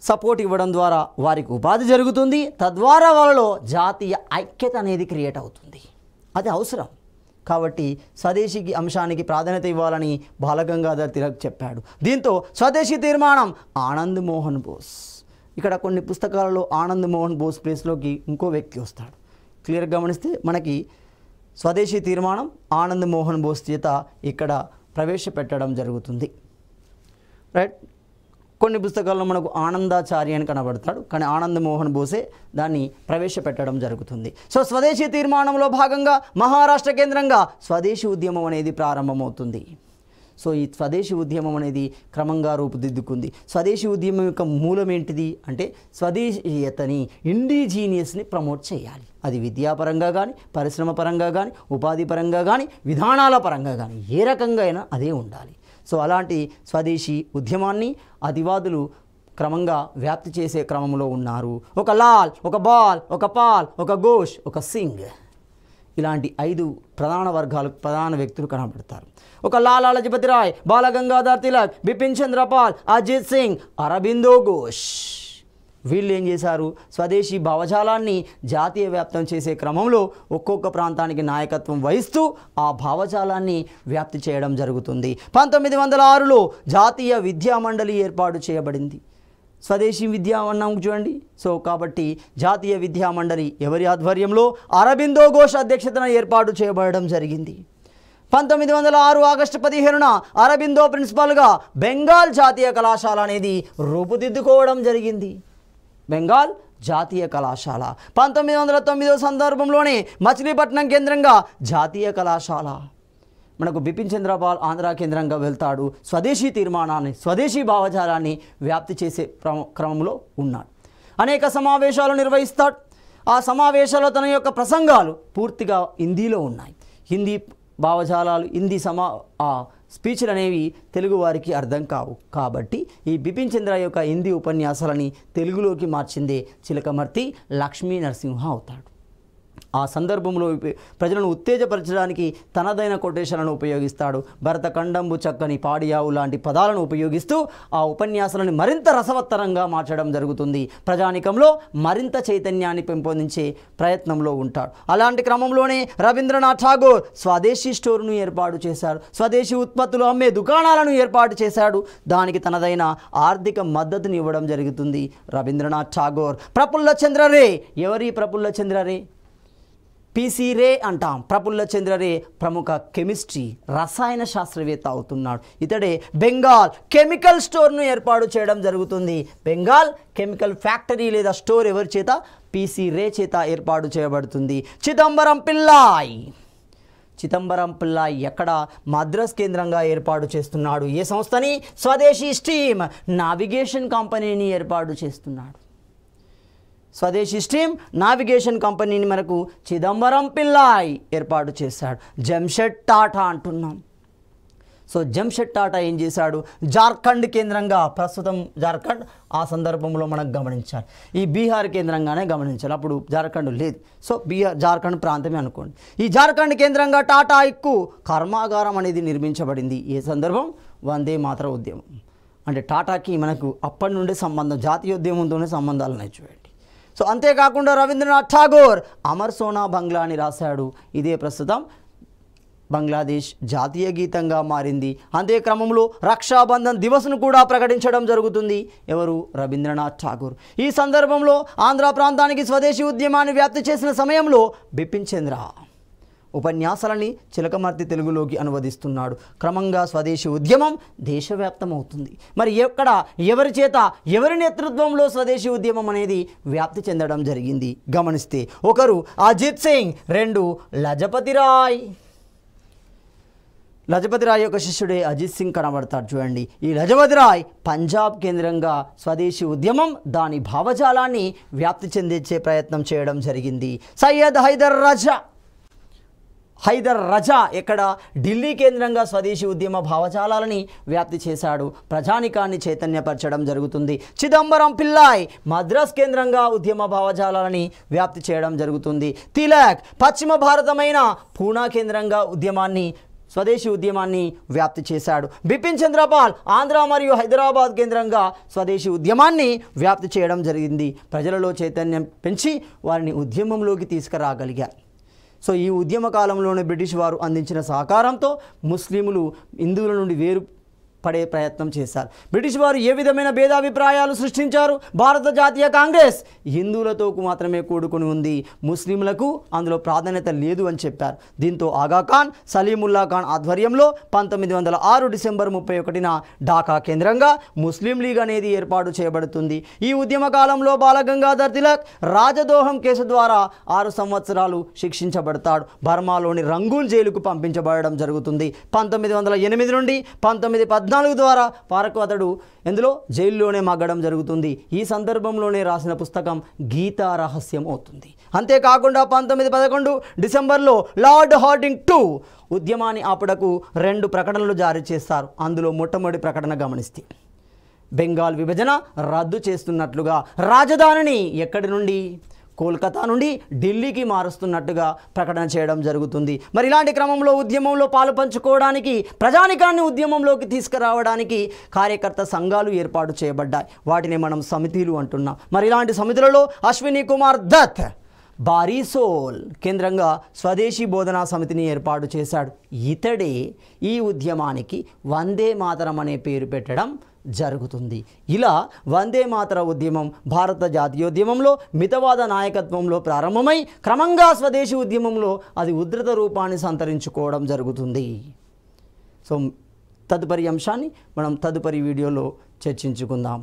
సపోర్ట్ ఇవ్వడం ద్వారా వారికి ఉపాధి జరుగుతుంది. తద్వారా వాళ్ళలో జాతీయ ఐక్యత అనేది క్రియేట్ అవుతుంది. అది అవసరం. కాబట్టి స్వదేశీ అంశానికి ప్రాధాన్యత ఇవ్వాలని బాలగంగాధర్ తిలక్ చెప్పాడు. దీంతో స్వదేశీ తీర్మానం ఆనంద్ మోహన్ బోస్. ఇక్కడ కొన్ని పుస్తకాలలో ఆనంద్ మోహన్ బోస్ ప్లేస్లోకి ఇంకో వ్యక్తి వస్తాడు. క్లియర్గా గమనిస్తే మనకి స్వదేశీ తీర్మానం ఆనంద్ మోహన్ బోస్ చేత ఇక్కడ ప్రవేశపెట్టడం జరుగుతుంది. రైట్. కొన్ని పుస్తకాల్లో మనకు ఆనందాచార్య అని కనబడతాడు, కానీ ఆనంద్ మోహన్ బోసే దాన్ని ప్రవేశపెట్టడం జరుగుతుంది. సో స్వదేశీ తీర్మానంలో భాగంగా మహారాష్ట్ర కేంద్రంగా స్వదేశీ ఉద్యమం అనేది ప్రారంభమవుతుంది. సో ఈ స్వదేశీ ఉద్యమం అనేది క్రమంగా రూపుదిద్దుకుంది. స్వదేశీ ఉద్యమం యొక్క మూలం ఏంటిది అంటే స్వదేశీయతని, ఇండిజీనియస్ని ప్రమోట్ చేయాలి. అది విద్యాపరంగా కానీ, పరిశ్రమ పరంగా కానీ, ఉపాధి పరంగా కానీ, విధానాల పరంగా కానీ ఏ రకంగా అయినా అదే ఉండాలి. సో అలాంటి స్వదేశీ ఉద్యమాన్ని అతివాదులు క్రమంగా వ్యాప్తి చేసే క్రమంలో ఉన్నారు. ఒక లాల్, ఒక బాల్, ఒక పాల్, ఒక ఘోష్, ఒక సింగ్, ఇలాంటి 5 ప్రధాన వర్గాలు, ప్రధాన వ్యక్తులు కనబడతారు. ఒక లాలా లజపతి రాయ్, బాలగంగాధర్ తిలక్, బిపిన్ చంద్రపాల్, అజిత్ సింగ్, అరబిందో ఘోష్. వీళ్ళు ఏం చేశారు? స్వదేశీ భావజాలాన్ని జాతీయ వ్యాప్తం చేసే క్రమంలో ఒక్కొక్క ప్రాంతానికి నాయకత్వం వహిస్తూ ఆ భావజాలాన్ని వ్యాప్తి చేయడం జరుగుతుంది. 1906లో జాతీయ విద్యా మండలి ఏర్పాటు చేయబడింది. స్వదేశీ విద్యా అన్నాం చూడండి. సో కాబట్టి జాతీయ విద్యా మండలి ఎవరి ఆధ్వర్యంలో? అరబిందో ఘోష్ అధ్యక్షతన ఏర్పాటు చేయబడడం జరిగింది. 1906 ఆగస్టు 15న అరబిందో ప్రిన్సిపల్గా బెంగాల్ జాతీయ కళాశాల అనేది రూపుదిద్దుకోవడం జరిగింది. బెంగాల్ జాతీయ కళాశాల 1909 సందర్భంలోనే మచిలీపట్నం కేంద్రంగా జాతీయ కళాశాల. మనకు బిపిన్ చంద్రపాల్ ఆంధ్ర కేంద్రంగా వెళ్తాడు. స్వదేశీ తీర్మానాన్ని, స్వదేశీ భావజాలాన్ని వ్యాప్తి చేసే క్రమంలో ఉన్నాడు. అనేక సమావేశాలు నిర్వహిస్తాడు. ఆ సమావేశాల్లో తన యొక్క ప్రసంగాలు పూర్తిగా హిందీలో ఉన్నాయి. హిందీ భావజాలాలు, హిందీ స్పీచ్లు అనేవి తెలుగు వారికి అర్థం కావు. కాబట్టి ఈ బిపిన్ చంద్ర యొక్క హిందీ ఉపన్యాసాలని తెలుగులోకి మార్చిందే చిలకమర్తి లక్ష్మీ నరసింహ అవుతాడు. ఆ సందర్భంలో ప్రజలను ఉత్తేజపరచడానికి తనదైన కొటేషన్లను ఉపయోగిస్తాడు. భరతఖండంబు చక్కని పాడియావు లాంటి పదాలను ఉపయోగిస్తూ ఆ ఉపన్యాసాలను మరింత రసవత్తరంగా మార్చడం జరుగుతుంది. ప్రజానికంలో మరింత చైతన్యాన్ని పెంపొందించే ప్రయత్నంలో ఉంటాడు. అలాంటి క్రమంలోనే రవీంద్రనాథ్ ఠాగూర్ స్వదేశీ స్టోర్ను ఏర్పాటు చేశాడు. స్వదేశీ ఉత్పత్తులు అమ్మే దుకాణాలను ఏర్పాటు చేశాడు. దానికి తనదైన ఆర్థిక మద్దతుని ఇవ్వడం జరుగుతుంది రవీంద్రనాథ్ ఠాగూర్. ప్రఫుల్ల చంద్ర రే. ఎవరి ప్రఫుల్ల చంద్ర రే? పిసి రే అంటాం. ప్రఫుల్ల చంద్ర రే ప్రముఖ కెమిస్ట్రీ, రసాయన శాస్త్రవేత్త అవుతున్నాడు. ఇతడే బెంగాల్ కెమికల్ స్టోర్ను ఏర్పాటు చేయడం జరుగుతుంది. బెంగాల్ కెమికల్ ఫ్యాక్టరీ లేదా స్టోర్ ఎవరి చేత? పిసి రే చేత ఏర్పాటు చేయబడుతుంది. చిదంబరం పిల్లాయ్. చిదంబరం పిల్లాయ్ ఎక్కడ? మద్రాస్ కేంద్రంగా ఏర్పాటు చేస్తున్నాడు. ఏ సంస్థని? స్వదేశీ స్టీమ్ నావిగేషన్ కంపెనీని ఏర్పాటు చేస్తున్నాడు. స్వదేశీ స్టీమ్ నావిగేషన్ కంపెనీని మనకు చిదంబరం పిల్లాయ్ ఏర్పాటు చేశాడు. జంషెడ్ టాటా అంటున్నాం. సో జంషెడ్ టాటా ఏం చేశాడు? జార్ఖండ్ కేంద్రంగా, ప్రస్తుతం జార్ఖండ్, ఆ సందర్భంలో మనకు గమనించాలి. ఈ బీహార్ కేంద్రంగానే గమనించాలి, అప్పుడు జార్ఖండ్ లేదు. సో జార్ఖండ్ ప్రాంతమే అనుకోండి. ఈ జార్ఖండ్ కేంద్రంగా టాటా ఇక్కు కర్మాగారం అనేది నిర్మించబడింది. ఏ సందర్భం? వందే మాతర ఉద్యమం. అంటే టాటాకి మనకు అప్పటి నుండే సంబంధం, జాతీయోద్యమంతోనే సంబంధాలు ఉన్నాయి చూడండి. సో అంతేకాకుండా రవీంద్రనాథ్ ఠాగూర్ అమర్ సోనా బంగ్లా అని రాశాడు. ఇదే ప్రస్తుతం బంగ్లాదేశ్ జాతీయ గీతంగా మారింది. అంతే క్రమంలో రక్షాబంధన్ దివస్ను కూడా ప్రకటించడం జరుగుతుంది. ఎవరు? రవీంద్రనాథ్ ఠాగూర్. ఈ సందర్భంలో ఆంధ్ర ప్రాంతానికి స్వదేశీ ఉద్యమాన్ని వ్యాప్తి చేసిన సమయంలో బిపిన్ చంద్ర ఉపన్యాసాలని చిలకమర్తి తెలుగులోకి అనువదిస్తున్నాడు. క్రమంగా స్వదేశీ ఉద్యమం దేశవ్యాప్తం అవుతుంది. మరి ఎక్కడ, ఎవరి చేత, ఎవరి నేతృత్వంలో స్వదేశీ ఉద్యమం అనేది వ్యాప్తి చెందడం జరిగింది గమనిస్తే, ఒకరు అజిత్ సింగ్, 2 లజపతి రాయ్. లజపతి రాయ్ యొక్క శిష్యుడే అజిత్ సింగ్ కనబడతాడు చూడండి. ఈ లజపతి రాయ్ పంజాబ్ కేంద్రంగా స్వదేశీ ఉద్యమం, దాని భావజాలాన్ని వ్యాప్తి చెందించే ప్రయత్నం చేయడం జరిగింది. సయ్యద్ హైదర్ రాజా హైదర్ రజా ఎక్కడ ఢిల్లీ కేంద్రంగా స్వదేశీ ఉద్యమ భావజాలాలని వ్యాప్తి చేశాడు, ప్రజానికాన్ని చైతన్యపరచడం జరుగుతుంది. చిదంబరం పిల్లాయ్ మద్రాస్ కేంద్రంగా ఉద్యమ భావజాలాలని వ్యాప్తి చేయడం జరుగుతుంది. తిలక్ పశ్చిమ భారతమైన పూనా కేంద్రంగా స్వదేశీ ఉద్యమాన్ని వ్యాప్తి చేశాడు. బిపిన్ చంద్రపాల్ ఆంధ్ర మరియు హైదరాబాద్ కేంద్రంగా స్వదేశీ ఉద్యమాన్ని వ్యాప్తి చేయడం జరిగింది. ప్రజలలో చైతన్యం పెంచి వారిని ఉద్యమంలోకి తీసుకురాగలిగారు. సో ఈ ఉద్యమ కాలంలోనే బ్రిటిష్ వారు అందించిన సహకారంతో ముస్లింలు హిందువుల నుండి పడే ప్రయత్నం చేశారు. బ్రిటిష్ వారు ఏ విధమైన భేదాభిప్రాయాలు సృష్టించారు? భారత జాతీయ కాంగ్రెస్ హిందువులతో మాత్రమే కూడుకుని ఉంది, ముస్లింలకు అందులో ప్రాధాన్యత లేదు అని చెప్పారు. దీంతో ఆగా ఖాన్, సలీముల్లా ఖాన్ ఆధ్వర్యంలో 1906 డిసెంబర్ 31న ఢాకా కేంద్రంగా ముస్లిం లీగ్ అనేది ఏర్పాటు చేయబడుతుంది. ఈ ఉద్యమ కాలంలో బాలగంగాధర్ తిలక్ రాజదోహం కేసు ద్వారా 6 సంవత్సరాలు శిక్షించబడతాడు. బర్మాలోని రంగూన్ జైలుకు పంపించబడడం జరుగుతుంది. 1908 నుండి 1914 ద్వారా వరకు అతడు ఎందులో జైల్లోనే మగ్గడం జరుగుతుంది. ఈ సందర్భంలోనే రాసిన పుస్తకం గీతా రహస్యం అవుతుంది. అంతేకాకుండా 1911 డిసెంబర్లో లార్డ్ హార్డింగ్ II ఉద్యమాన్ని ఆపుటకు 2 ప్రకటనలు జారీ చేస్తారు. అందులో మొట్టమొదటి ప్రకటన గమనిస్తే బెంగాల్ విభజన రద్దు చేస్తున్నట్లుగా, రాజధానిని ఎక్కడి నుండి కోల్కతా నుండి ఢిల్లీకి మారుస్తున్నట్టుగా ప్రకటన చేయడం జరుగుతుంది. మరి ఇలాంటి క్రమంలో ఉద్యమంలో పాలు పంచుకోవడానికి, ప్రజానికాన్ని ఉద్యమంలోకి తీసుకురావడానికి కార్యకర్త సంఘాలు ఏర్పాటు చేయబడ్డాయి. వాటిని మనం సమితిలు అంటున్నాం. మరి ఇలాంటి సమితులలో అశ్విని కుమార్ దత్ బారిసోల్ కేంద్రంగా స్వదేశీ బోధనా సమితిని ఏర్పాటు చేశాడు. ఇతడే ఈ ఉద్యమానికి వందే మాతరం అనే పేరు పెట్టడం జరుగుతుంది. ఇలా వందే మాతర ఉద్యమం భారత జాతీయోద్యమంలో మితవాద నాయకత్వంలో ప్రారంభమై క్రమంగా స్వదేశీ ఉద్యమంలో అది ఉధృత రూపాన్ని సంతరించుకోవడం జరుగుతుంది. సో తదుపరి అంశాన్ని మనం తదుపరి వీడియోలో చర్చించుకుందాం.